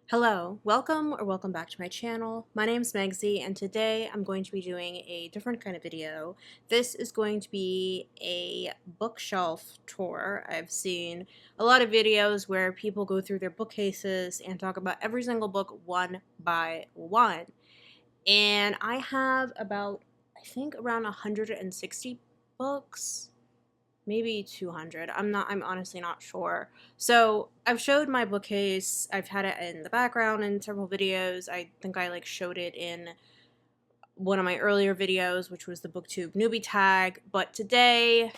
Hello, welcome back to my channel. My name's Megsy and today I'm going to be doing a different kind of video. This is going to be a bookshelf tour. I've seen a lot of videos where people go through their bookcases and talk about every single book one by one. And I have about, I think around 160 books, maybe 200. I'm honestly not sure. So I've showed my bookcase. I've had it in the background in several videos. I think I showed it in one of my earlier videos, which was the booktube newbie tag. But today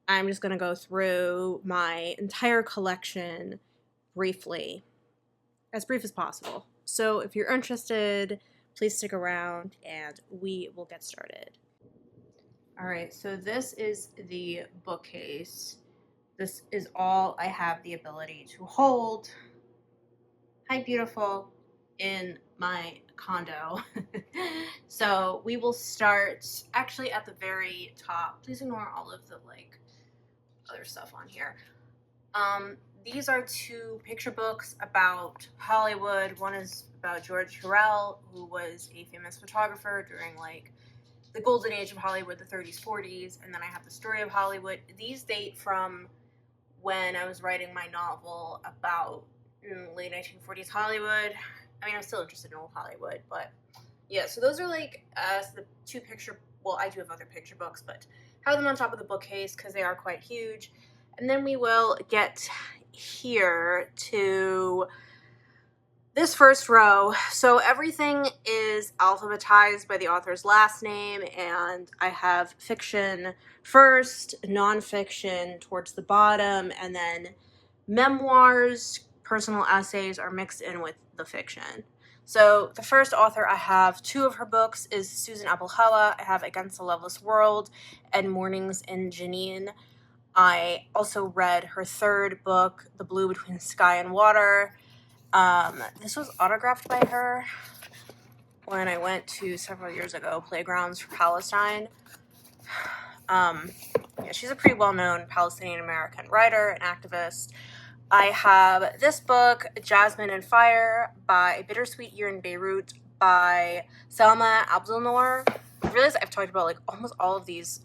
I'm just going to go through my entire collection briefly, as brief as possible. So if you're interested, please stick around and we will get started. Alright, so this is the bookcase. This is all I have the ability to hold. Hi, beautiful, in my condo. So we will start actually at the very top. Please ignore all of the other stuff on here. These are two picture books about Hollywood. One is about George Hurrell, who was a famous photographer during the golden age of Hollywood, the 30s, 40s, and then I have the story of Hollywood. These date from when I was writing my novel about late 1940s Hollywood. I mean, I'm still interested in old Hollywood, but yeah, so those are the two picture, well, I do have other picture books, but have them on top of the bookcase because they are quite huge. And then we will get here to this first row. So everything is alphabetized by the author's last name, and I have fiction first, nonfiction towards the bottom, and then memoirs, personal essays are mixed in with the fiction. So the first author I have, two of her books, is Susan Applehawa. I have Against the Loveless World and Mornings in Janine. I also read her third book, The Blue Between Sky and Water. This was autographed by her when I went to, several years ago, Playgrounds for Palestine. Yeah, she's a pretty well-known Palestinian-American writer and activist. I have this book, Jasmine and Fire, by A Bittersweet Year in Beirut, by Selma Abdelnour. I realize I've talked about almost all of these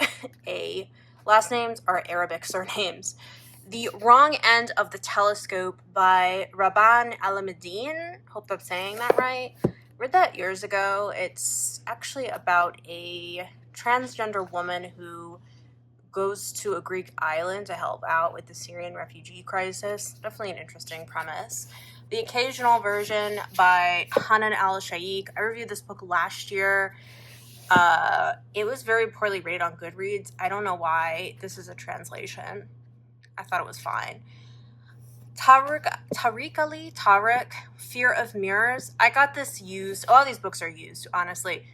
last names are Arabic surnames. The Wrong End of the Telescope by Rabban Alameddine. Hope I'm saying that right. Read that years ago. It's actually about a transgender woman who goes to a Greek island to help out with the Syrian refugee crisis. Definitely an interesting premise. The Occasional Version by Hanan al-Shaikh. I reviewed this book last year. It was very poorly rated on Goodreads. I don't know why. This is a translation. I thought it was fine. Tariq, Fear of Mirrors. I got this used. All these books are used, honestly.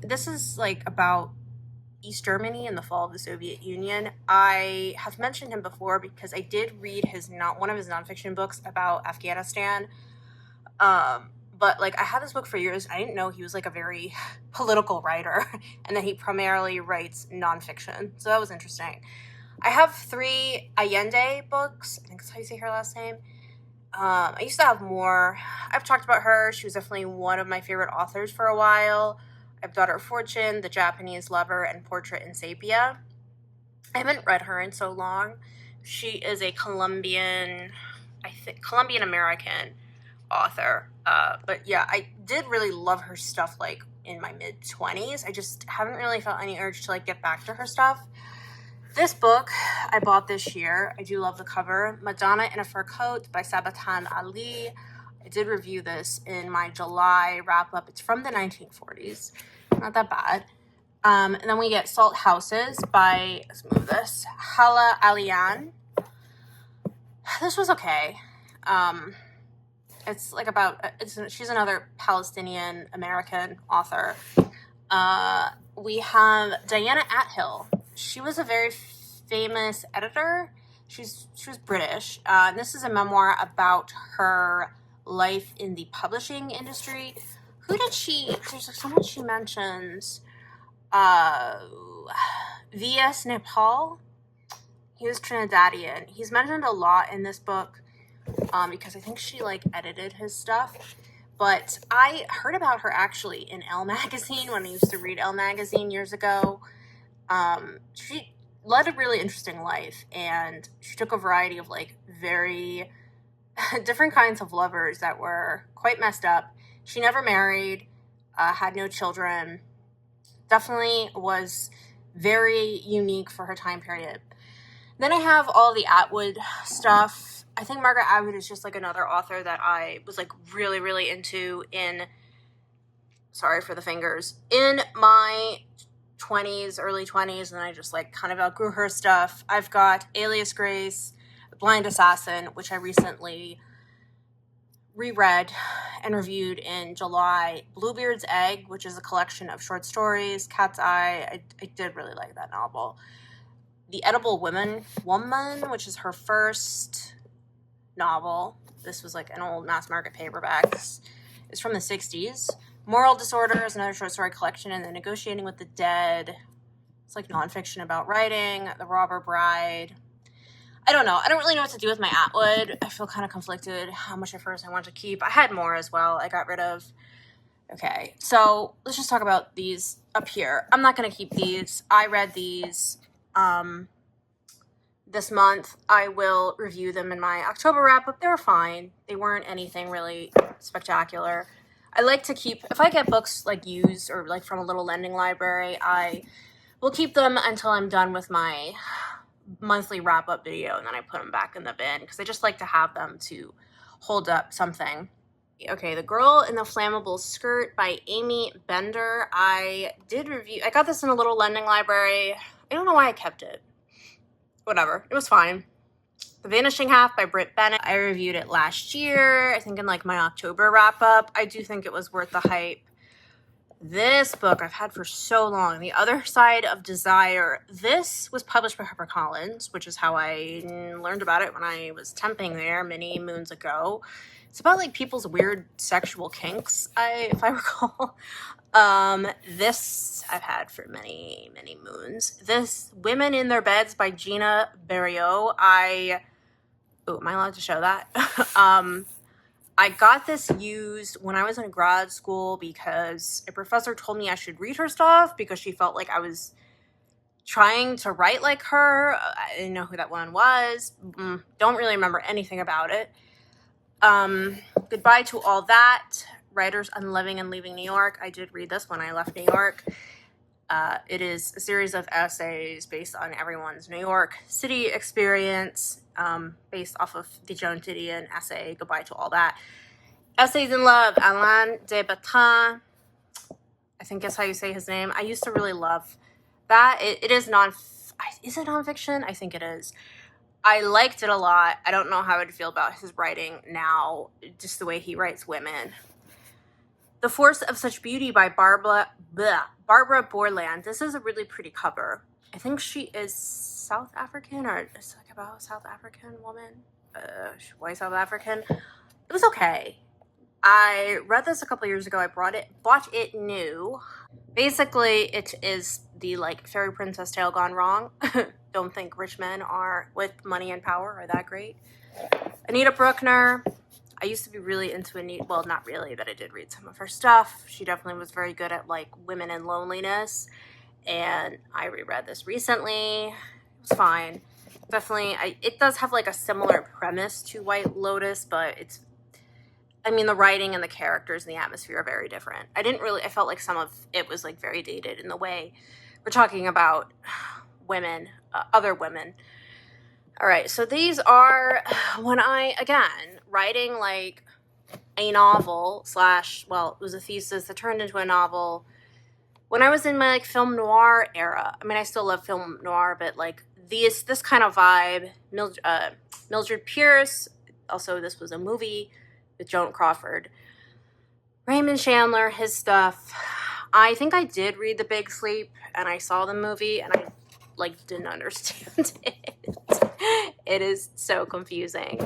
This is about East Germany in the fall of the Soviet Union. I have mentioned him before because I did read one of his nonfiction books about Afghanistan. But I had this book for years. I didn't know he was a very political writer, and then he primarily writes nonfiction. So that was interesting. I have 3 Allende books. I think that's how you say her last name. I used to have more. I've talked about her. She was definitely one of my favorite authors for a while. I've Daughter of Fortune, The Japanese Lover, and Portrait in Sepia. I haven't read her in so long. She is a Colombian American author. But yeah, I did really love her stuff in my mid-20s. I just haven't really felt any urge to get back to her stuff. This book I bought this year. I do love the cover. Madonna in a Fur Coat by Sabatan Ali. I did review this in my July wrap-up. It's from the 1940s. Not that bad. And then we get Salt Houses by, let's move this, Hala Alian. This was okay. It's she's another Palestinian American author. We have Diana Athill. She was a very famous editor. She was British. And this is a memoir about her life in the publishing industry. There's someone she mentions. V.S. Nepal. He was Trinidadian. He's mentioned a lot in this book. because I think she like edited his stuff. But I heard about her actually in Elle magazine when I used to read Elle magazine years ago. She led a really interesting life, and she took a variety of like very different kinds of lovers that were quite messed up. She never married, had no children, definitely was very unique for her time period. Then I have all the Atwood stuff. I think Margaret Atwood is just like another author that I was like really, really into in, sorry for the fingers, in my 20s, early 20s, and I just like kind of outgrew her stuff. I've got Alias Grace, Blind Assassin, which I recently reread and reviewed in July. Bluebeard's Egg, which is a collection of short stories. Cat's Eye, I did really like that novel. The Edible Woman, which is her first novel. This was like an old mass market paperback. It's from the 60s. Moral Disorder is another short story collection, and then Negotiating with the Dead. It's like nonfiction about writing. The Robber Bride. I don't know. I don't really know what to do with my Atwood. I feel kind of conflicted how much at first I want to keep. I had more as well. I got rid of. Okay, so let's just talk about these up here. I'm not going to keep these. I read these this month. I will review them in my October wrap-up. They were fine. They weren't anything really spectacular. I like to keep, if I get books like used or like from a little lending library, I will keep them until I'm done with my monthly wrap-up video, and then I put them back in the bin because I just like to have them to hold up something. Okay, The Girl in the Flammable Skirt by Amy Bender. I did review, I got this in a little lending library. I don't know why I kept it. Whatever, it was fine. The Vanishing Half by Britt Bennett. I reviewed it last year, I think in like my October wrap-up. I do think it was worth the hype. This book I've had for so long, The Other Side of Desire. This was published by HarperCollins, which is how I learned about it when I was temping there many moons ago. It's about like people's weird sexual kinks, if I recall. This I've had for many, many moons. This Women in Their Beds by Gina Berriot. Oh, am I allowed to show that? I got this used when I was in grad school because a professor told me I should read her stuff because she felt like I was trying to write like her. I didn't know who that one was. Don't really remember anything about it. Goodbye to All That, Writers on Living and Leaving New York. I did read this when I left New York. It is a series of essays based on everyone's New York City experience, based off of the Joan Didion essay, Goodbye to All That. Essays in Love, Alain de Botton. I think that's how you say his name. I used to really love that. It is is it nonfiction? I think it is. I liked it a lot. I don't know how I'd feel about his writing now, just the way he writes women. The Force of Such Beauty by Barbara Borland. This is a really pretty cover. I think she is South African, or it's like about a South African woman. White South African. It was okay. I read this a couple years ago. I bought it new. Basically, it is the like fairy princess tale gone wrong. Don't think rich men are with money and power are that great. Anita Bruckner. I used to be really into Anita. Well, not really, but I did read some of her stuff. She definitely was very good at like women and loneliness. And I reread this recently. It was fine. Definitely, it does have like a similar premise to White Lotus, but the writing and the characters and the atmosphere are very different. I felt like some of it was like very dated in the way we're talking about women, other women. All right, so these are when writing like a novel / it was a thesis that turned into a novel when I was in my like film noir era. I still love film noir, but like this kind of vibe. Mildred Pierce. Also, this was a movie with Joan Crawford. Raymond Chandler, his stuff. I think I did read The Big Sleep, and I saw the movie, and I didn't understand it. It is so confusing.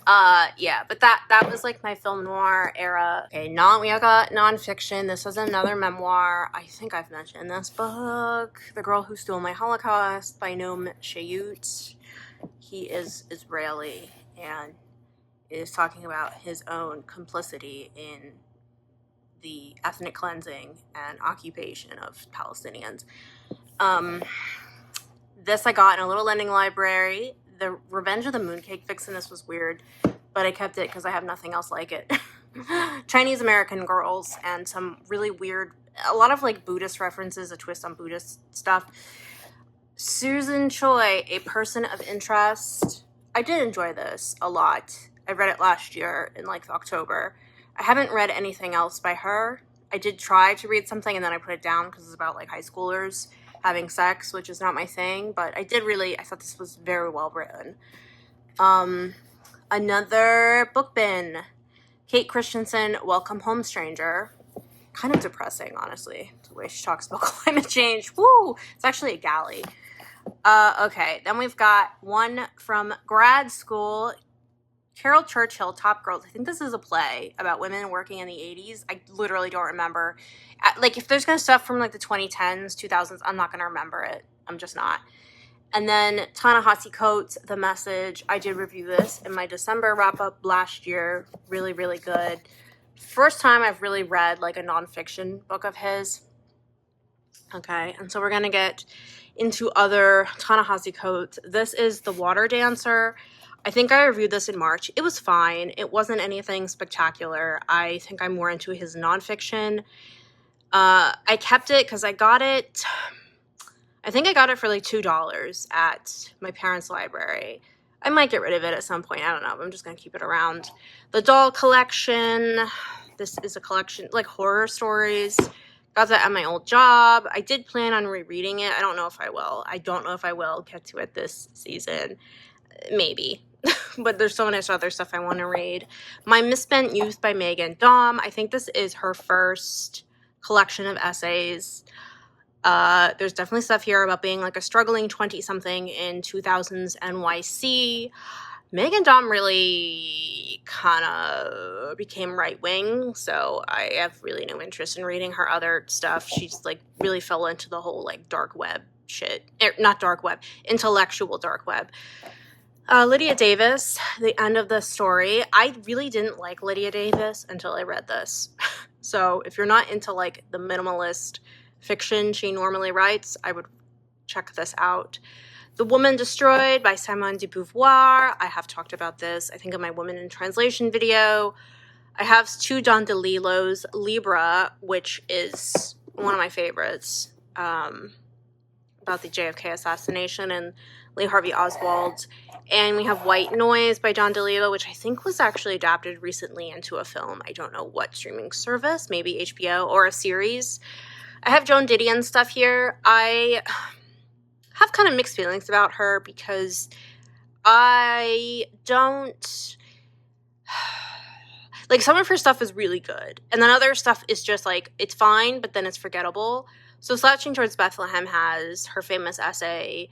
But that was like my film noir era. Okay, we got nonfiction. This is another memoir. I think I've mentioned this book. The Girl Who Stole My Holocaust by Noam Chayut. He is Israeli, and is talking about his own complicity in the ethnic cleansing and occupation of Palestinians. This I got in a little lending library. The Revenge of the Mooncake Vixen, this was weird, but I kept it because I have nothing else like it. Chinese American girls and some really weird, a lot of like Buddhist references, a twist on Buddhist stuff. Susan Choi, A Person of Interest. I did enjoy this a lot. I read it last year in like October. I haven't read anything else by her. I did try to read something and then I put it down because it's about like high schoolers having sex, which is not my thing, but I thought this was very well written. Another book bin. Kate Christensen, Welcome Home, Stranger. Kind of depressing, honestly, the way she talks about climate change. Woo! It's actually a galley. Okay, then we've got one from grad school, Carol Churchill, Top Girls. I think this is a play about women working in the 80s. I literally don't remember. Like, if there's gonna stuff from, like, the 2010s, 2000s, I'm not gonna remember it. I'm just not. And then Ta-Nehisi Coates, The Message. I did review this in my December wrap-up last year. Really, really good. First time I've really read, like, a nonfiction book of his. Okay, and so we're gonna get into other Ta-Nehisi Coates. This is The Water Dancer. I think I reviewed this in March. It was fine. It wasn't anything spectacular. I think I'm more into his nonfiction. I kept it because I got it, I think I got it for like $2 at my parents' library. I might get rid of it at some point. I don't know. I'm just going to keep it around. The Doll Collection. This is a collection, like horror stories. Got that at my old job. I did plan on rereading it. I don't know if I will. Get to it this season. Maybe. But there's so much other stuff I want to read. My Misspent Youth by Megan Daum. I think this is her first collection of essays. There's definitely stuff here about being like a struggling 20-something in 2000s NYC. Megan Daum really kind of became right-wing, so I have really no interest in reading her other stuff. She's like really fell into the whole like dark web shit. Not dark web, intellectual dark web. Lydia Davis, The End of the Story. I really didn't like Lydia Davis until I read this. So if you're not into like the minimalist fiction she normally writes, I would check this out. The Woman Destroyed by Simone de Beauvoir. I have talked about this, I think, in my Women in Translation video. I have two Don DeLillo's, Libra, which is one of my favorites, about the JFK assassination, and Lee Harvey Oswald. And we have White Noise by Don DeLillo, which I think was actually adapted recently into a film. I don't know what streaming service, maybe HBO, or a series. I have Joan Didion stuff here. I have kind of mixed feelings about her because I don't... Like, some of her stuff is really good. And then other stuff is just, like, it's fine, but then it's forgettable. So Slouching Towards Bethlehem has her famous essay,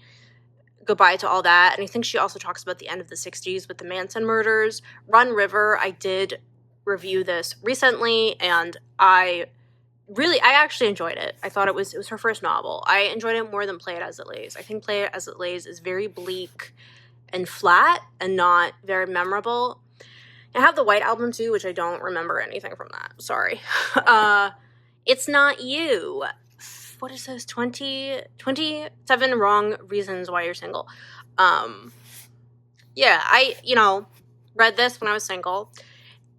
Goodbye to All That. And I think she also talks about the end of the 60s with the Manson murders. Run River, I did review this recently, and I actually enjoyed it. I thought it was her first novel. I enjoyed it more than Play It As It Lays. I think Play It As It Lays is very bleak and flat and not very memorable. I have the White Album too, which I don't remember anything from that. Sorry. It's Not You. What is this? 27 Wrong Reasons Why You're Single. Yeah, I, read this when I was single.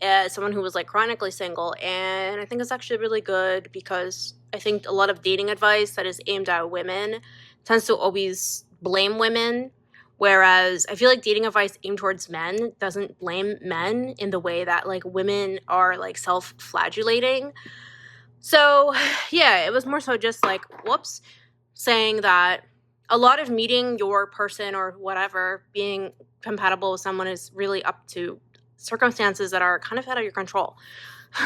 As someone who was like chronically single, and I think it's actually really good because I think a lot of dating advice that is aimed at women tends to always blame women, whereas I feel like dating advice aimed towards men doesn't blame men in the way that like women are like self-flagellating. So yeah, it was more so just like, whoops, saying that a lot of meeting your person or whatever, being compatible with someone is really up to circumstances that are kind of out of your control.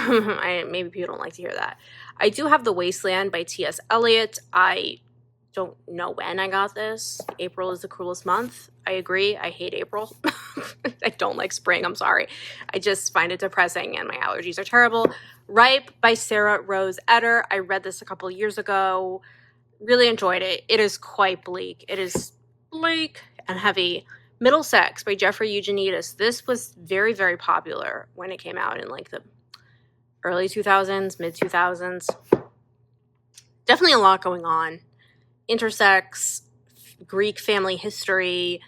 Maybe people don't like to hear that. I do have The Wasteland by T.S. Eliot. I don't know when I got this. April is the cruelest month. I agree. I hate April. I don't like spring. I'm sorry. I just find it depressing and my allergies are terrible. Ripe by Sarah Rose Etter. I read this a couple years ago. Really enjoyed it. It is quite bleak. It is bleak and heavy, Middlesex by Jeffrey Eugenides. This was very, very popular when it came out in like the early 2000s, mid 2000s. Definitely a lot going on. Intersex, Greek family history,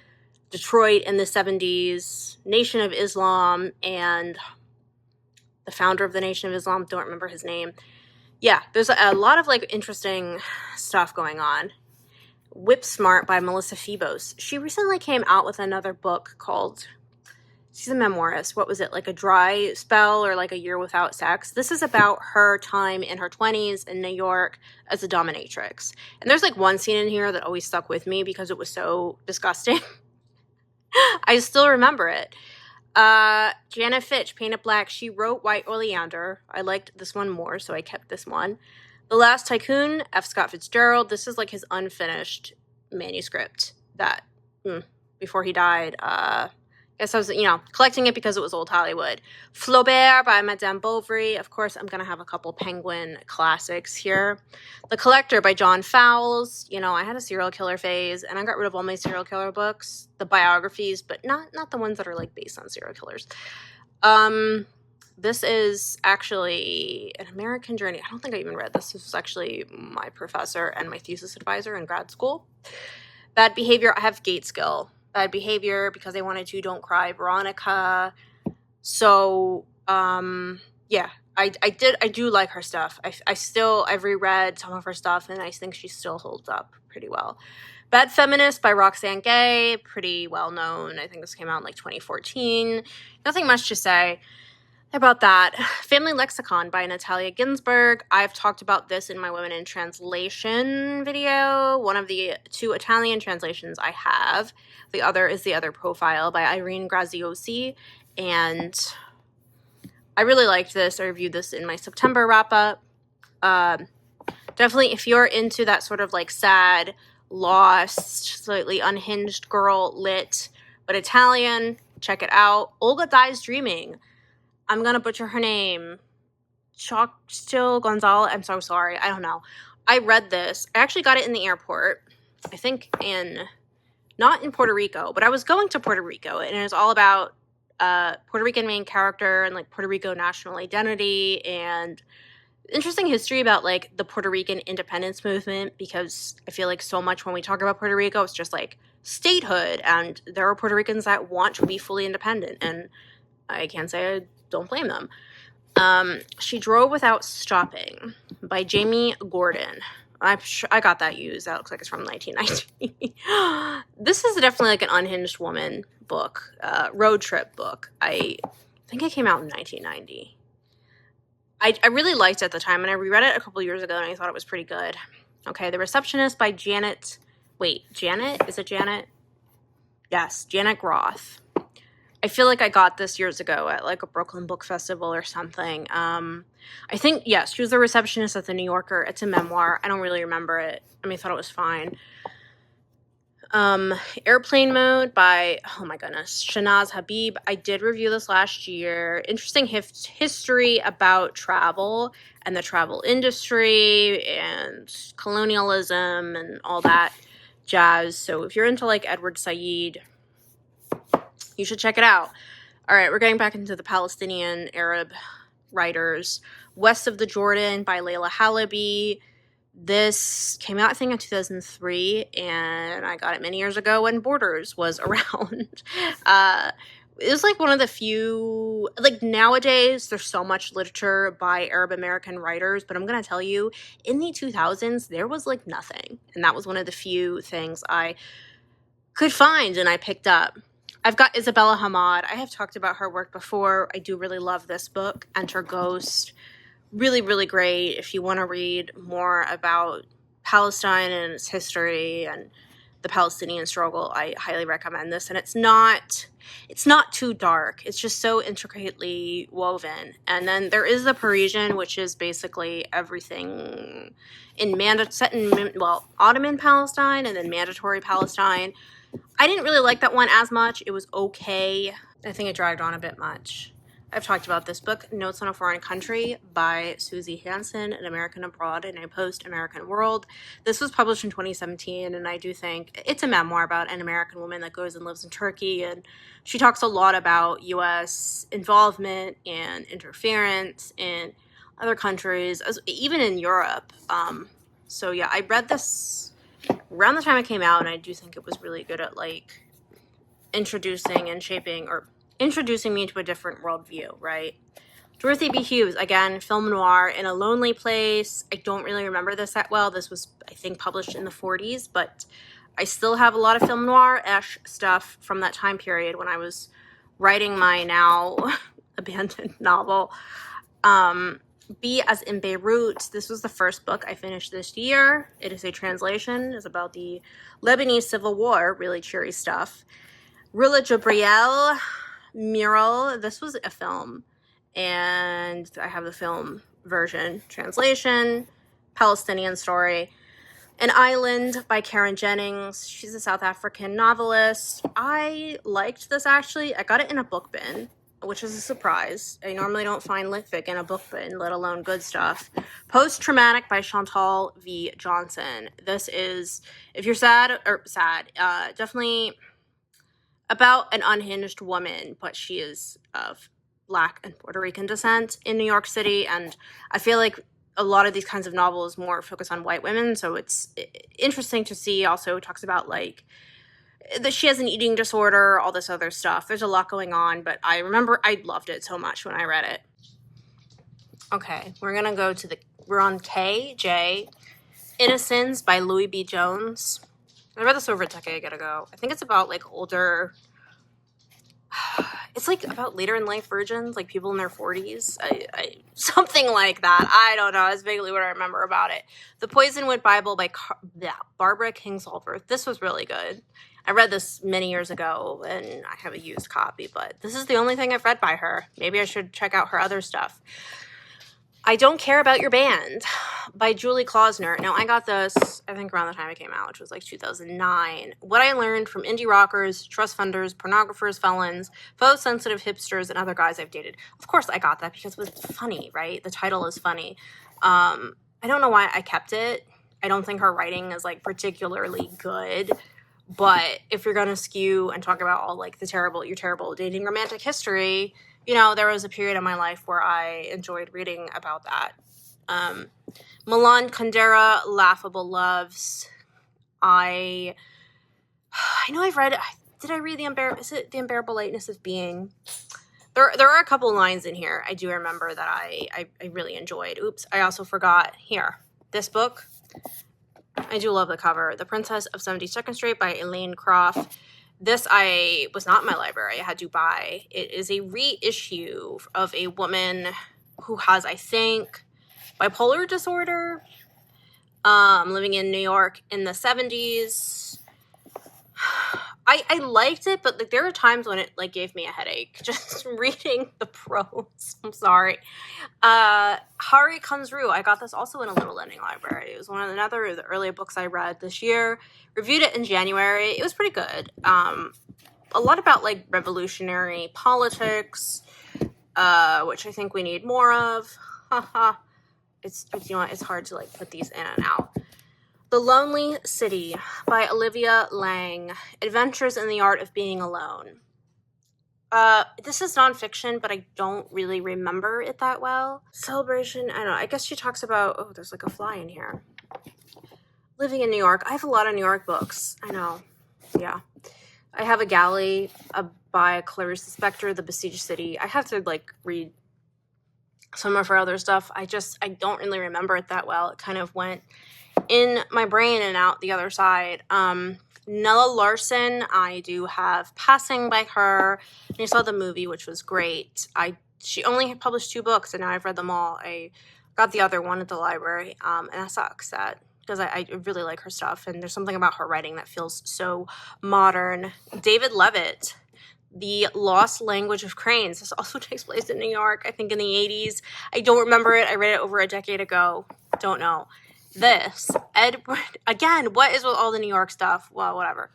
Detroit in the 70s, Nation of Islam, and the founder of the Nation of Islam, don't remember his name. Yeah, there's a lot of like interesting stuff going on. Whip Smart by Melissa Febos. She recently came out with another book called, she's a memoirist. What was it? Like a dry spell or like a year without sex. This is about her time in her 20s in New York as a dominatrix. And there's like one scene in here that always stuck with me because it was so disgusting. I still remember it. Janet Fitch, Painted Black. She wrote White Oleander. I liked this one more, so I kept this one. The Last Tycoon, F. Scott Fitzgerald. This is like his unfinished manuscript that before he died. I guess I was, collecting it because it was old Hollywood. Flaubert by Madame Bovary. Of course, I'm going to have a couple Penguin classics here. The Collector by John Fowles. I had a serial killer phase, and I got rid of all my serial killer books, the biographies, but not the ones that are like based on serial killers. This is actually An American Journey. I don't think I even read this. This was actually my professor and my thesis advisor in grad school. Bad Behavior. I have Gateskill. Bad Behavior, Because They Wanted to, Don't Cry, Veronica. So, yeah, I do like her stuff. I've reread some of her stuff, and I think she still holds up pretty well. Bad Feminist by Roxane Gay, pretty well known. I think this came out in like 2014. Nothing much to say about that. Family Lexicon by Natalia Ginsburg. I've talked about this in my Women in Translation video, one of the 2 Italian translations I have. The other is The Other Profile by Irene Graziosi, and I really liked this. I reviewed this in my September wrap-up. Definitely, if you're into that sort of like sad, lost, slightly unhinged girl lit, but Italian, check it out. Olga Dies Dreaming. I'm going to butcher her name. Chochtil Gonzalez. I'm so sorry. I don't know. I read this. I actually got it in the airport. I think not in Puerto Rico, but I was going to Puerto Rico, and it was all about Puerto Rican main character and like Puerto Rico national identity and interesting history about like the Puerto Rican independence movement, because I feel like so much when we talk about Puerto Rico, it's just like statehood, and there are Puerto Ricans that want to be fully independent, and I can't say I don't blame them. She Drove Without Stopping by Jamie Gordon. I got that used. That looks like it's from 1990. This is definitely like an unhinged woman book, road trip book. I think it came out in 1990. I really liked it at the time, and I reread it a couple years ago, and I thought it was pretty good. Okay, The Receptionist by Janet. Wait, Janet? Is it Janet? Yes, Janet Groth. I feel like I got this years ago at like a Brooklyn Book Festival or something. I think, yes, she was the receptionist at the New Yorker. It's a memoir. I don't really remember it. I thought it was fine. Airplane Mode by, oh my goodness, Shanaz Habib. I did review this last year. Interesting history about travel and the travel industry and colonialism and all that jazz. So if you're into like Edward Said, you should check it out. All right, we're getting back into the Palestinian Arab writers. West of the Jordan by Layla Halaby. This came out, I think, in 2003, and I got it many years ago when Borders was around. It was like one of the few, like nowadays, there's so much literature by Arab American writers, but I'm going to tell you, in the 2000s, there was like nothing. And that was one of the few things I could find and I picked up. I've got Isabella Hamad. I have talked about her work before. I do really love this book, Enter Ghost. Really, really great if you want to read more about Palestine and its history and the Palestinian struggle. I highly recommend this. And it's not too dark. It's just so intricately woven. And then there is The Parisian, which is basically everything set in Ottoman Palestine and then Mandatory Palestine. I didn't really like that one as much. It was okay. I think it dragged on a bit much. I've talked about this book, Notes on a Foreign Country by Susie Hansen, An American Abroad in a Post-American World. This was published in 2017, and I do think it's a memoir about an American woman that goes and lives in Turkey, and she talks a lot about U.S. involvement and interference in other countries, even in Europe. So yeah, I read this around the time it came out, and I do think it was really good at like introducing and shaping or introducing me to a different worldview, right? Dorothy B. Hughes, again, film noir in a lonely place. I don't really remember this that well. This was, I think, published in the 40s, but I still have a lot of film noir-ish stuff from that time period when I was writing my now abandoned novel. B as in Beirut. This was the first book I finished this year. It is a translation. It's about the Lebanese Civil War. Really cheery stuff. Rilla Jabriel, Mural. This was a film, and I have the film version translation. Palestinian Story. An Island by Karen Jennings. She's a South African novelist. I liked this, actually. I got it in a book bin, which is a surprise. I normally don't find lit fic in a book bin, let alone good stuff. Post-Traumatic by Chantal V. Johnson. This is, if you're definitely about an unhinged woman, but she is of Black and Puerto Rican descent in New York City, and I feel like a lot of these kinds of novels more focus on white women, so it's interesting to see. Also talks about like that she has an eating disorder, all this other stuff. There's a lot going on, but I remember I loved it so much when I read it. Okay, we're on KJ, Innocence by Louis B. Jones. I read this over a decade ago. I think it's about like older, it's like about later in life virgins, like people in their 40s. Something like that. I don't know. That's vaguely what I remember about it. The Poisonwood Bible by Barbara Kingsolver. This was really good. I read this many years ago, and I have a used copy, but this is the only thing I've read by her. Maybe I should check out her other stuff. I Don't Care About Your Band by Julie Klausner. Now, I got this, I think, around the time it came out, which was like 2009. What I learned from indie rockers, trust funders, pornographers, felons, photosensitive hipsters, and other guys I've dated. Of course, I got that because it was funny, right? The title is funny. I don't know why I kept it. I don't think her writing is like particularly good. But if you're going to skew and talk about all like your terrible dating romantic history, you know, there was a period in my life where I enjoyed reading about that. Milan Kundera, Laughable Loves. I know I've read it. Did I read The Unbearable Lightness of Being? There are a couple lines in here I do remember that I really enjoyed. Oops, I also forgot. Here, this book. I do love the cover. The Princess of 72nd Street by Elaine Croft. This was not in my library. I had to buy. It is a reissue of a woman who has, I think, bipolar disorder, living in New York in the 70s. I liked it, but like there were times when it like gave me a headache just reading the prose. I'm sorry. Hari Kunzru. I got this also in a Little Lending library. It was another of the earlier books I read this year. Reviewed it in January. It was pretty good. A lot about like revolutionary politics, which I think we need more of. It's hard to like put these in and out. The Lonely City by Olivia Lang. Adventures in the Art of Being Alone. This is nonfiction, but I don't really remember it that well. Celebration, I don't know. I guess she talks about, there's like a fly in here. Living in New York. I have a lot of New York books. I know. Yeah. I have a galley by Clarice Lispector, The Besieged City. I have to like read some of her other stuff. I don't really remember it that well. It kind of went in my brain and out the other side. Nella Larson, I do have Passing by her. And I saw the movie, which was great. She only had published 2 books, and now I've read them all. I got the other one at the library, and that sucks. Because I really like her stuff, and there's something about her writing that feels so modern. David Levitt, The Lost Language of Cranes. This also takes place in New York, I think in the 80s. I don't remember it. I read it over a decade ago. Don't know. This, Edward, again, what is with all the New York stuff? Well, whatever.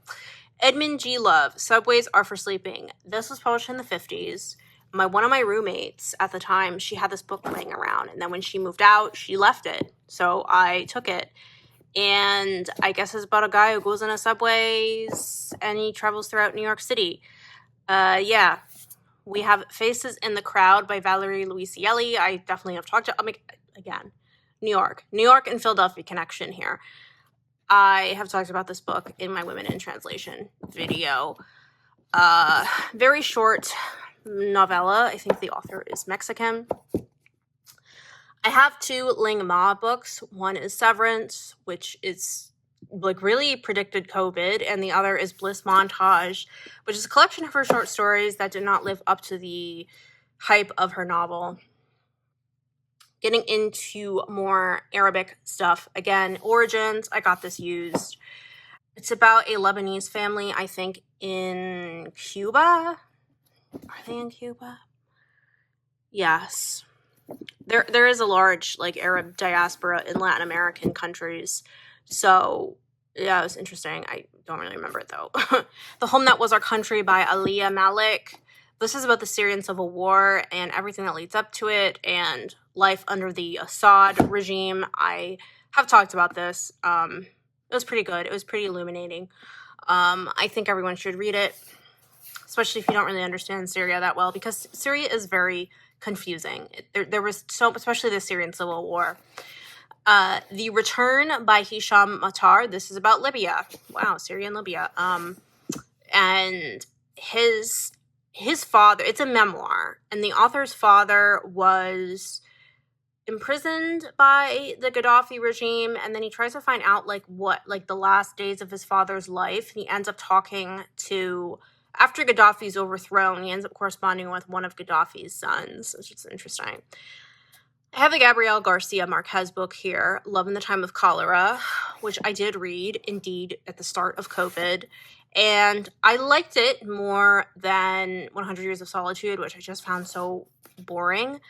Edmund G. Love, Subways Are for Sleeping. This was published in the 50s. one of my roommates at the time, she had this book laying around, and then when she moved out, she left it. So I took it, and I guess it's about a guy who goes on a subways and he travels throughout New York City. Yeah. We have Faces in the Crowd by Valerie Luisielli. I definitely have talked to, again, New York and Philadelphia connection here. I have talked about this book in my Women in Translation video. Very short novella. I think the author is Mexican. I have 2 Ling Ma books. One is Severance, which is like really predicted COVID, and the other is Bliss Montage, which is a collection of her short stories that did not live up to the hype of her novel. Getting into more Arabic stuff. Again, Origins, I got this used. It's about a Lebanese family, I think, in Cuba. Are they in Cuba? Yes. There is a large like Arab diaspora in Latin American countries. So yeah, it was interesting. I don't really remember it though. The Home That Was Our Country by Aliyah Malik. This is about the Syrian civil war and everything that leads up to it and life under the Assad regime. I have talked about this. It was pretty good. It was pretty illuminating. I think everyone should read it, especially if you don't really understand Syria that well, because Syria is very confusing. There was so, especially the Syrian civil war. The Return by Hisham Matar. This is about Libya. Wow, Syria and Libya. And his father, it's a memoir, and the author's father was imprisoned by the Gaddafi regime, and then he tries to find out like the last days of his father's life. He ends up talking to, after Gaddafi's overthrown, he ends up corresponding with one of Gaddafi's sons, which is interesting. I have the Gabriel Garcia Marquez book here, Love in the Time of Cholera, which I did read, indeed, at the start of COVID. And I liked it more than 100 Years of Solitude, which I just found so boring.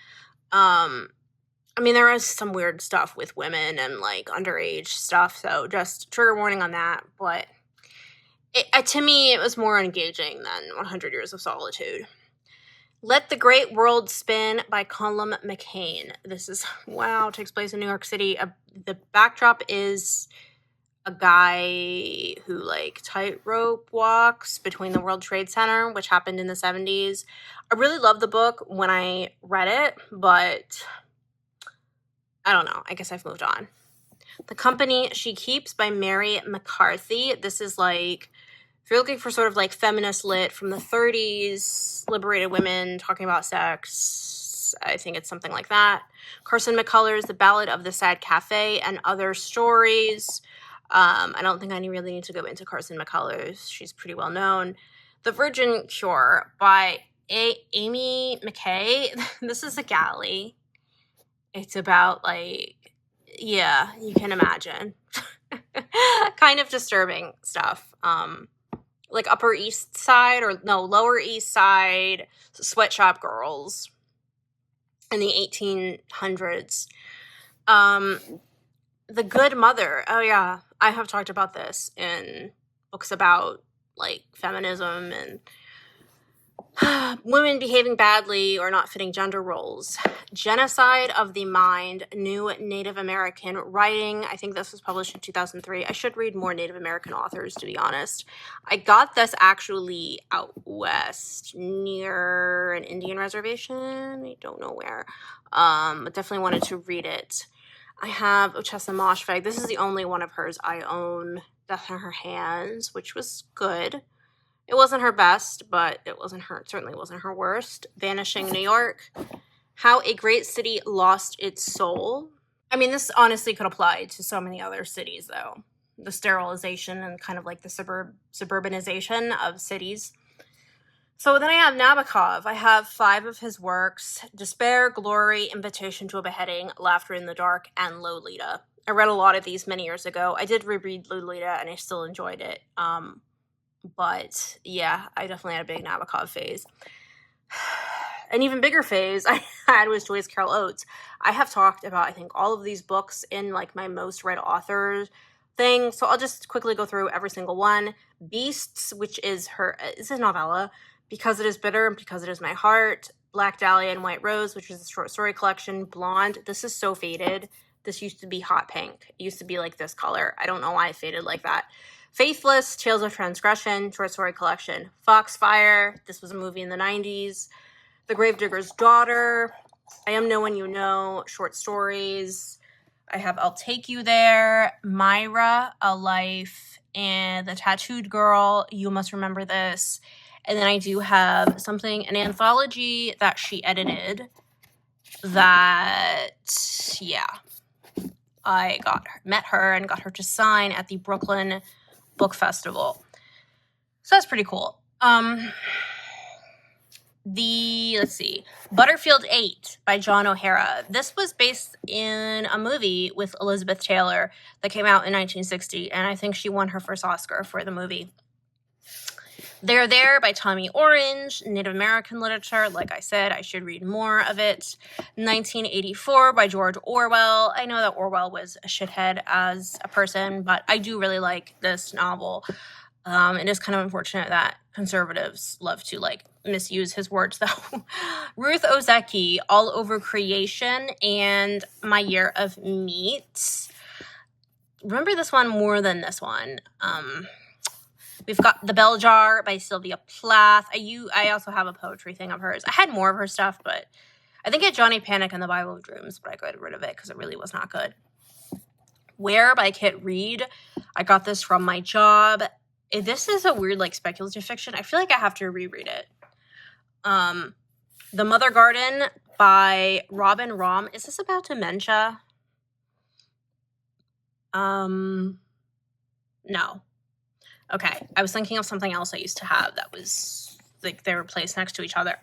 I mean, there is some weird stuff with women and, like, underage stuff, so just trigger warning on that. But to me, it was more engaging than 100 Years of Solitude. Let the Great World Spin by Colum McCain. This is, wow, takes place in New York City. The backdrop is a guy who, like, tightrope walks between the World Trade Center, which happened in the 70s. I really loved the book when I read it, but I don't know. I guess I've moved on. The Company She Keeps by Mary McCarthy. This is like, if you're looking for sort of like feminist lit from the 30s, liberated women talking about sex, I think it's something like that. Carson McCullers, The Ballad of the Sad Cafe and Other Stories. I don't think I really need to go into Carson McCullers. She's pretty well known. The Virgin Cure by Amy McKay. This is a galley. It's about, like, yeah, you can imagine. Kind of disturbing stuff. Like Upper East Side, or no, Lower East Side sweatshop girls in the 1800s. The Good Mother. Oh yeah, I have talked about this in books about, like, feminism and women behaving badly or not fitting gender roles. Genocide of the Mind, New Native American Writing. I think this was published in 2003. I should read more Native American authors, to be honest. I got this actually out west near an Indian reservation. I don't know where. But definitely wanted to read it. I have Ochesa Moshfegh. This is the only one of hers I own. Death in Her Hands, which was good. It wasn't her best, but it certainly wasn't her worst. Vanishing New York. How a Great City Lost Its Soul. I mean, this honestly could apply to so many other cities, though. The sterilization and kind of like the suburbanization of cities. So then I have Nabokov. I have 5 of his works: Despair, Glory, Invitation to a Beheading, Laughter in the Dark, and Lolita. I read a lot of these many years ago. I did reread Lolita, and I still enjoyed it. But yeah, I definitely had a big Nabokov phase. An even bigger phase I had was Joyce Carol Oates. I have talked about, I think, all of these books in, like, my most read authors thing, so I'll just quickly go through every single one. Beasts, which is a novella, Because It Is Bitter and Because It Is My Heart, Black Dahlia and White Rose, which is a short story collection. Blonde. This is so faded. This used to be hot pink. It used to be like this color. I don't know why it faded like that. Faithless, Tales of Transgression, short story collection. Foxfire. This was a movie in the 90s. The Gravedigger's Daughter. I Am No One You Know, short stories. I have I'll Take You There, Myra, A Life, and The Tattooed Girl, You Must Remember This. And then I do have an anthology that she edited that, yeah, I met her and got her to sign at the Brooklyn Book Festival. So that's pretty cool. Let's see, Butterfield 8 by John O'Hara. This was based in a movie with Elizabeth Taylor that came out in 1960, and I think she won her first Oscar for the movie. They're There by Tommy Orange, Native American literature. Like I said, I should read more of it. 1984 by George Orwell. I know that Orwell was a shithead as a person, but I do really like this novel. It is kind of unfortunate that conservatives love to misuse his words though. Ruth Ozeki, All Over Creation, and My Year of Meat. Remember this one more than this one. We've got The Bell Jar by Sylvia Plath. I also have a poetry thing of hers. I had more of her stuff, but I think I had Johnny Panic and the Bible of Dreams, but I got rid of it because it really was not good. Where by Kit Reed. I got this from my job. This is a weird, speculative fiction. I feel like I have to reread it. The Mother Garden by Robin Rahm. Is this about dementia? No. Okay, I was thinking of something else I used to have that was, they were placed next to each other.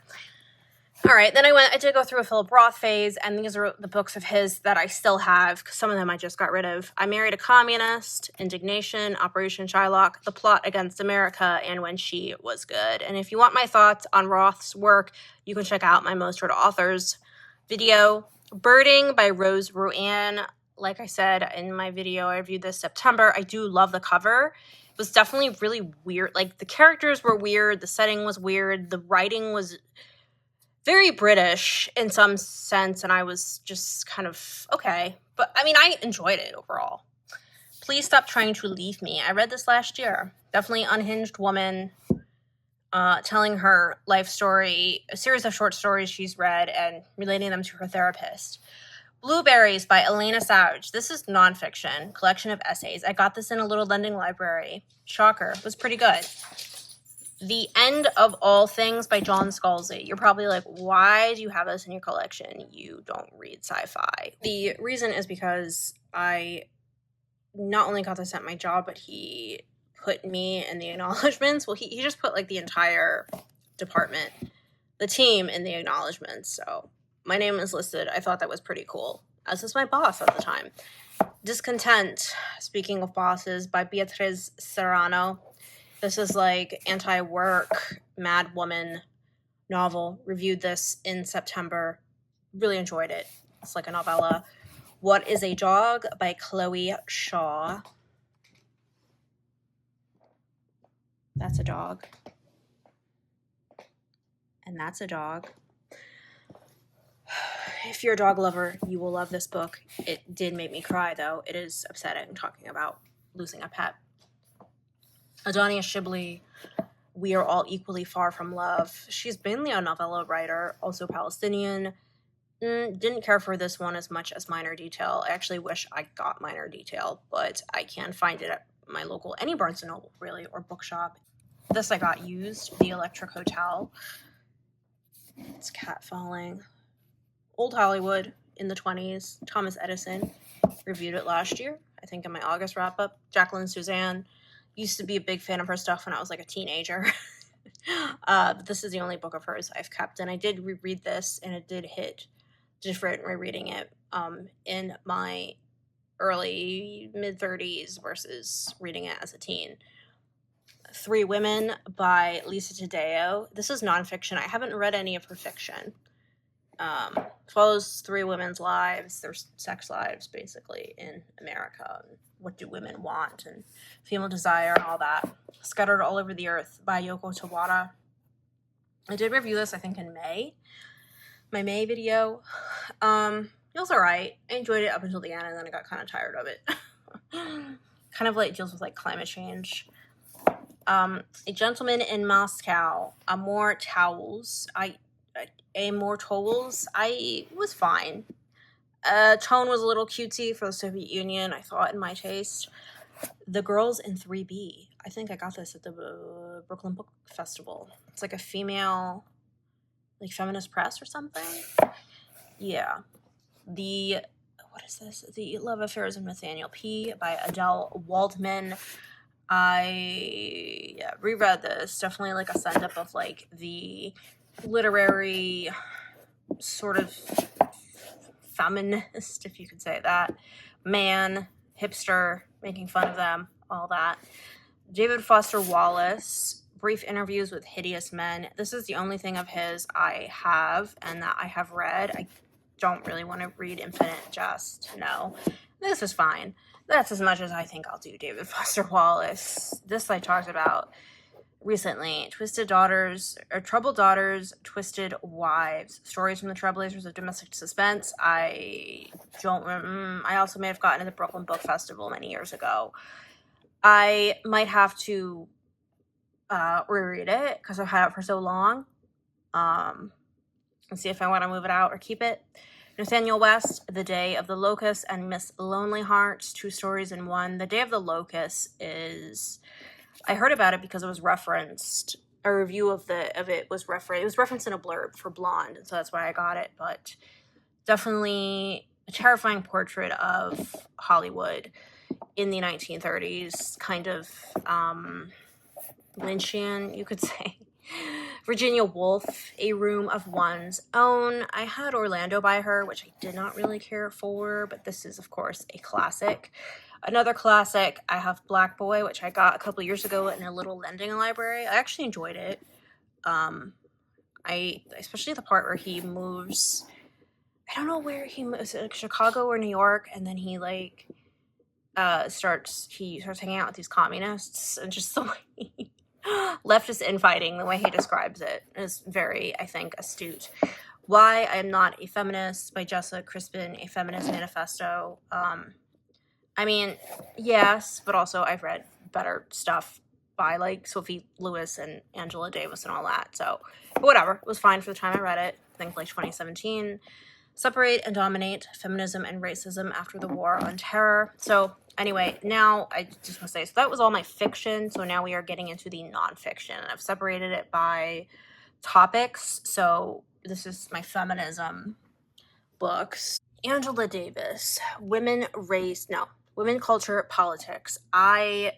All right, then I did go through a Philip Roth phase, and these are the books of his that I still have, because some of them I just got rid of. I Married a Communist, Indignation, Operation Shylock, The Plot Against America, and When She Was Good. And if you want my thoughts on Roth's work, you can check out my Most Read Authors video. Birding by Rose Ruan. Like I said in my video, I reviewed this September. I do love the cover. It was definitely really weird. The characters were weird. The setting was weird. The writing was very British in some sense, and I was just kind of, okay. But, I enjoyed it overall. Please Stop Trying to Leave Me. I read this last year. Definitely unhinged woman telling her life story, a series of short stories she's read, and relating them to her therapist. Blueberries by Elena Savage. This is nonfiction, collection of essays. I got this in a little lending library. Shocker. It was pretty good. The End of All Things by John Scalzi. You're probably like, why do you have this in your collection? You don't read sci-fi. The reason is because I not only got this at my job, but he put me in the acknowledgments. Well, he just put the entire department, the team, in the acknowledgments. So my name is listed. I thought that was pretty cool, as is my boss at the time. Discontent, speaking of bosses, by Beatriz Serrano. This is anti-work, mad woman novel. Reviewed this in September. Really enjoyed it. It's like a novella. What is a Dog by Chloe Shaw. That's a dog. And that's a dog. If you're a dog lover, you will love this book. It did make me cry, though. It is upsetting talking about losing a pet. Adonia Shibli, We Are All Equally Far from Love. She's mainly a novella writer, also Palestinian. Didn't care for this one as much as Minor Detail. I actually wish I got Minor Detail, but I can find it at my local, any Barnes & Noble, really, or bookshop. This I got used, The Electric Hotel. It's cat falling. Old Hollywood in the 20s. Thomas Edison. Reviewed it last year, I think in my August wrap-up. Jacqueline Suzanne. Used to be a big fan of her stuff when I was a teenager. But this is the only book of hers I've kept. And I did reread this, and it did hit different rereading it in my early mid-30s versus reading it as a teen. Three Women by Lisa Taddeo. This is nonfiction. I haven't read any of her fiction. Follows three women's lives, their sex lives, basically, in America. And what do women want, and female desire, and all that. Scattered All Over the Earth by Yoko Tawada. I did review this, I think, in May. my May video. It was alright. I enjoyed it up until the end, and then I got kind of tired of it. Kind of like deals with like climate change. A Gentleman in Moscow. More towels. More towels. I was fine. Tone was a little cutesy for the Soviet Union, I thought, in my taste. The Girls in 3B. I think I got this at the Brooklyn Book Festival. It's like a female, like feminist press or something. Yeah. What is this? The Love Affairs of Nathaniel P. by Adele Waldman. I reread this. Definitely like a send up of like the literary sort of feminist, if you could say that, man, hipster, making fun of them, all that. David Foster Wallace, Brief Interviews with Hideous Men. This is the only thing of his I have and that I have read. I don't really want to read Infinite Jest. No, this is fine. That's as much as I think I'll do David Foster Wallace. This I talked about recently. Twisted Daughters, or Troubled Daughters, Twisted Wives. Stories from the Trailblazers of Domestic Suspense. I also may have gotten to the Brooklyn Book Festival many years ago. I might have to reread it because I've had it for so long. And see if I want to move it out or keep it. Nathaniel West, The Day of the Locust, and Miss Lonely Hearts, 2 stories in one. The Day of the Locust is... I heard about it because it was referenced. A review of it was referenced. It was referenced in a blurb for Blonde, and so that's why I got it. But definitely a terrifying portrait of Hollywood in the 1930s, kind of Lynchian, you could say. Virginia Woolf, A Room of One's Own. I had Orlando by her, which I did not really care for, but this is, of course, a classic. Another classic, I have Black Boy, which I got a couple years ago in a little lending library. I actually enjoyed it. Especially the part where he moves, I don't know where he moves, like Chicago or New York, and then he like starts hanging out with these communists, and just the way leftist infighting, the way he describes it is very, I think, astute. Why I Am Not a Feminist by Jessa Crispin, A Feminist Manifesto. I mean, yes, but also I've read better stuff by like Sophie Lewis and Angela Davis and all that. So, but whatever, it was fine for the time I read it. I think like 2017. Separate and Dominate, Feminism and Racism After the War on Terror. So anyway, now I just want to say, so that was all my fiction. So now we are getting into the nonfiction. I've separated it by topics. So this is my feminism books. Angela Davis, Women, Culture, Politics. It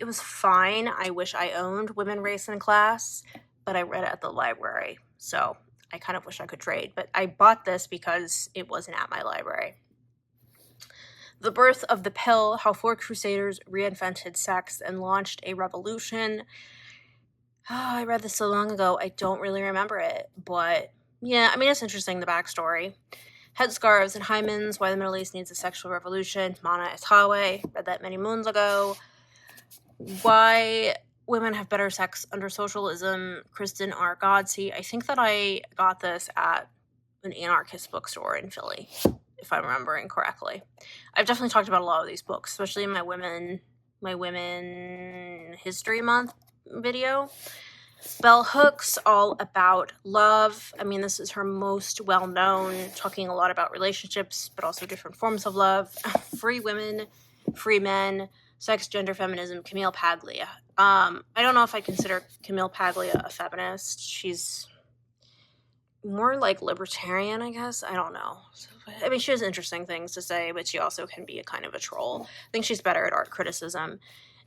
was fine. I wish I owned Women, Race, and Class, but I read it at the library. So I kind of wish I could trade, but I bought this because it wasn't at my library. The Birth of the Pill, How 4 Crusaders Reinvented Sex and Launched a Revolution. Oh, I read this so long ago, I don't really remember it, but yeah, I mean, it's interesting, the backstory. Headscarves and Hymens, Why the Middle East Needs a Sexual Revolution, Mana Etawe, read that many moons ago. Why Women Have Better Sex Under Socialism, Kristen R. Godsey. I think that I got this at an anarchist bookstore in Philly, if I'm remembering correctly. I've definitely talked about a lot of these books, especially in my Women History Month video. Bell Hooks, All About Love. I mean, this is her most well-known, talking a lot about relationships, but also different forms of love. Free Women, Free Men, Sex, Gender, Feminism, Camille Paglia. I don't know if I consider Camille Paglia a feminist. She's more like libertarian, I guess. I don't know. I mean, she has interesting things to say, but she also can be a kind of a troll. I think she's better at art criticism.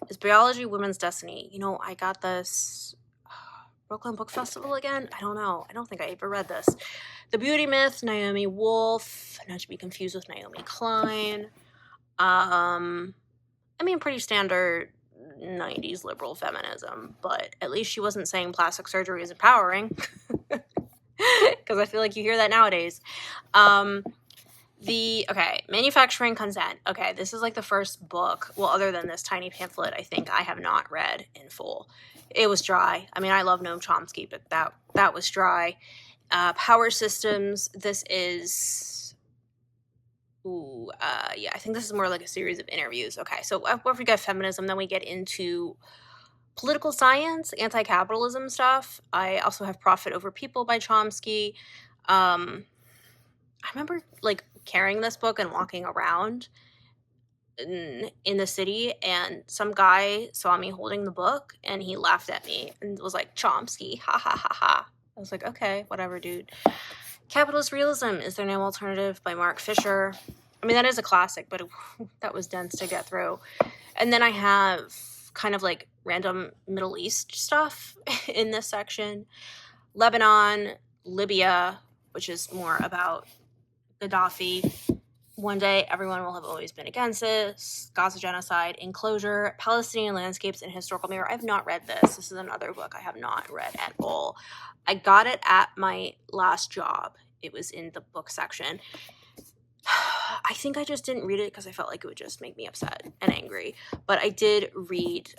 Is Biology Women's Destiny? You know, I got this Brooklyn Book Festival again? I don't know. I don't think I ever read this. The Beauty Myth, Naomi Wolf, not to be confused with Naomi Klein. I mean, pretty standard 90s liberal feminism, but at least she wasn't saying plastic surgery is empowering, because I feel like you hear that nowadays. Manufacturing Consent. Okay, this is like the first book, well, other than this tiny pamphlet, I think I have not read in full. It was dry. I mean, I love Noam Chomsky, but that was dry. Power Systems, this is, yeah, I think this is more like a series of interviews. Okay, so after we get feminism, then we get into political science, anti-capitalism stuff. I also have Profit Over People by Chomsky. I remember like carrying this book and walking around in the city, and some guy saw me holding the book and he laughed at me and was like, Chomsky, ha ha ha ha. I was like, okay, whatever, dude. Capitalist Realism, Is There No Alternative by Mark Fisher. I mean, that is a classic, but that was dense to get through. And then I have kind of like random Middle East stuff in this section. Lebanon, Libya, which is more about Gaddafi. One Day, Everyone Will Have Always Been Against This, Gaza Genocide, Enclosure, Palestinian Landscapes, and Historical Mirror. I have not read this. This is another book I have not read at all. I got it at my last job. It was in the book section. I think I just didn't read it because I felt like it would just make me upset and angry. But I did read,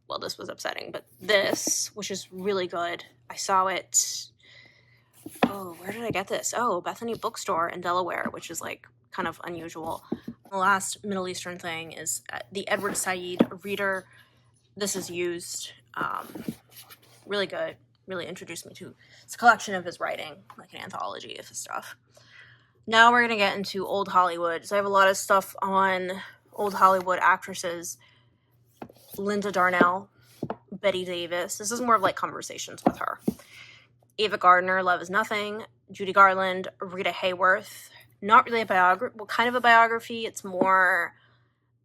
well, this was upsetting, but this, which is really good. I saw it, oh, where did I get this? Oh, Bethany Bookstore in Delaware, which is like kind of unusual. The last Middle Eastern thing is the Edward Said Reader. This is used. Really good. Really introduced me to this collection of his writing, like an anthology of his stuff. Now we're going to get into old Hollywood. So I have a lot of stuff on old Hollywood actresses. Linda Darnell, Betty Davis. This is more of like conversations with her. Ava Gardner, Love Is Nothing. Judy Garland, Rita Hayworth. Not really a biography. Well, kind of a biography. It's more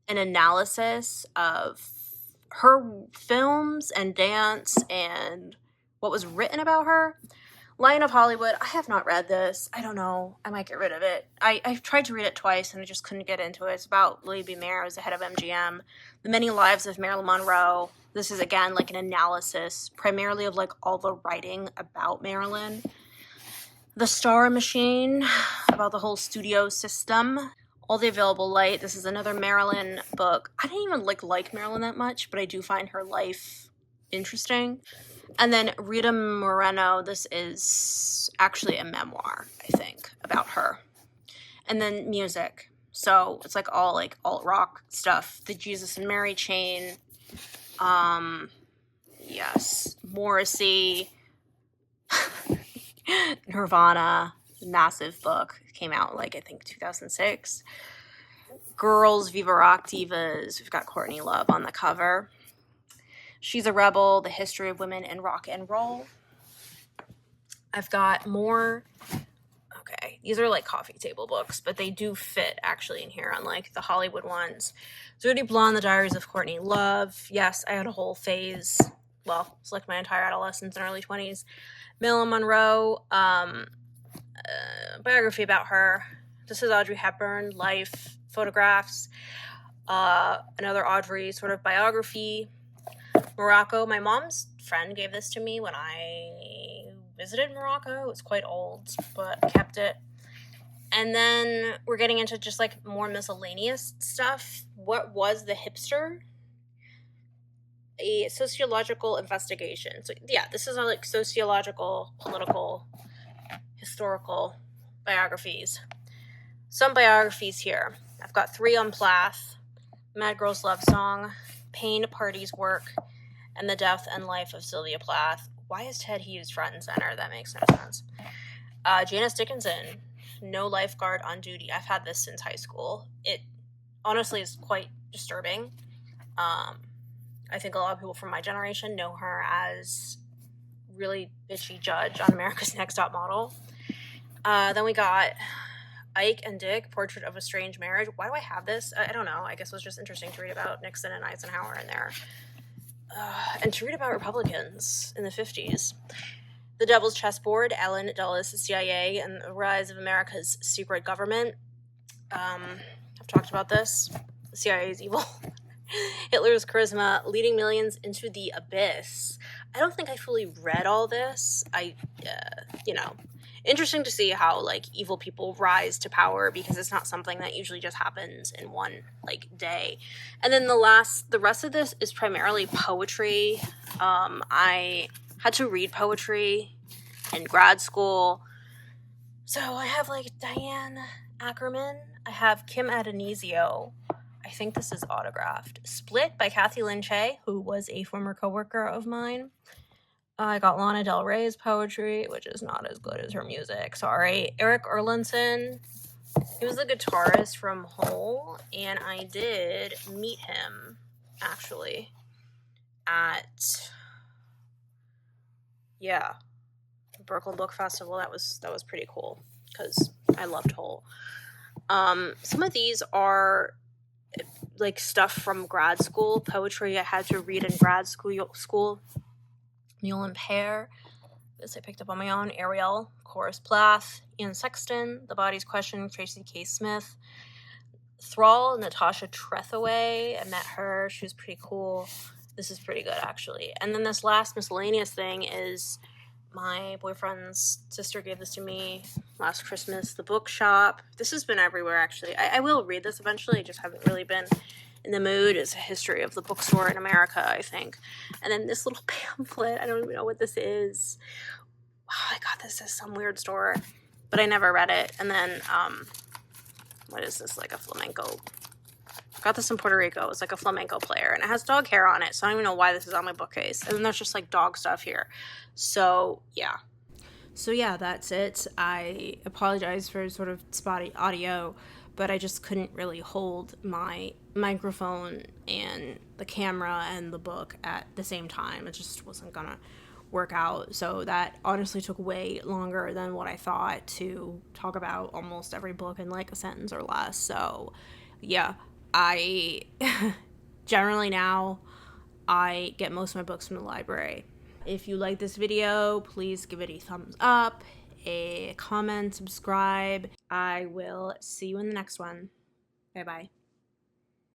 an analysis of her films and dance and what was written about her. Lion of Hollywood. I have not read this. I don't know. I might get rid of it. I've tried to read it twice and I just couldn't get into it. It's about Louis B. Mayer as the head of MGM. The Many Lives of Marilyn Monroe. This is, again, like an analysis, primarily of like all the writing about Marilyn. The Star Machine, about the whole studio system. All the Available Light. This is another Marilyn book. I didn't even like Marilyn that much, but I do find her life interesting. And then Rita Moreno. This is actually a memoir, I think, about her. And then music. So it's like all like alt rock stuff. The Jesus and Mary Chain. Yes, Morrissey, Nirvana, massive book, came out like I think 2006. Girls, Viva Rock Divas. We've got Courtney Love on the cover. She's a Rebel, The History of Women in Rock and Roll. I've got more. Okay, these are like coffee table books, but they do fit actually in here, unlike the Hollywood ones. Dirty Blonde, The Diaries of Courtney Love. Yes, I had a whole phase. Well, it's like my entire adolescence and early 20s. Marilyn Monroe, biography about her. This is Audrey Hepburn, life, photographs. Another Audrey sort of biography. Morocco. My mom's friend gave this to me when I visited Morocco. It was quite old, but kept it. And then we're getting into just like more miscellaneous stuff. What was the hipster? A sociological investigation. So yeah, this is like sociological, political, historical biographies. Some biographies here. I've got 3 on Plath, Mad Girl's Love Song, Pain, Party's Work, and The Death and Life of Sylvia Plath. Why is Ted Hughes front and center? That makes no sense. Janice Dickinson, No Lifeguard on Duty. I've had this since high school. It honestly is quite disturbing. I think a lot of people from my generation know her as really bitchy judge on America's Next Top Model. Then we got Ike and Dick, Portrait of a Strange Marriage. Why do I have this? I don't know. I guess it was just interesting to read about Nixon and Eisenhower in there. And to read about Republicans in the 50s. The Devil's Chessboard, Ellen Dulles, the CIA, and the Rise of America's Secret Government. I've talked about this. The CIA is evil. Hitler's Charisma, Leading Millions into the Abyss. I don't think I fully read all this. Interesting to see how like evil people rise to power, because it's not something that usually just happens in one like day. And then the rest of this is primarily poetry. I had to read poetry in grad school. So I have like Diane Ackerman. I have Kim Adonisio. I think this is autographed. Split by Kathy Lynch, who was a former coworker of mine. I got Lana Del Rey's poetry, which is not as good as her music. Sorry. Eric Erlandson. He was the guitarist from Hole, and I did meet him, actually, at, yeah, the Brooklyn Book Festival. That was pretty cool, because I loved Hole. Some of these are like stuff from grad school, poetry I had to read in grad school. Mule and Pear, this I picked up on my own. Ariel, Horace Plath, Ian Sexton, The Body's Question, Tracy K. Smith. Thrall, Natasha Trethaway, I met her, she was pretty cool. This is pretty good, actually. And then this last miscellaneous thing is my boyfriend's sister gave this to me last Christmas, The Bookshop. This has been everywhere, actually. I will read this eventually, I just haven't really been in the mood. It's a history of the bookstore in America, I think. And then this little pamphlet, I don't even know what this is. Oh, I got this at some weird store, but I never read it. And then, what is this, like a flamenco? I got this in Puerto Rico. It's like a flamenco player, and it has dog hair on it, so I don't even know why this is on my bookcase. And then there's just like dog stuff here. So yeah. So yeah, that's it. I apologize for sort of spotty audio, but I just couldn't really hold my microphone and the camera and the book at the same time. It just wasn't gonna work out. So that honestly took way longer than what I thought to talk about almost every book in like a sentence or less. So yeah, I generally now I get most of my books from the library. If you like this video, please give it a thumbs up, a comment, subscribe. I will see you in the next one. Bye bye.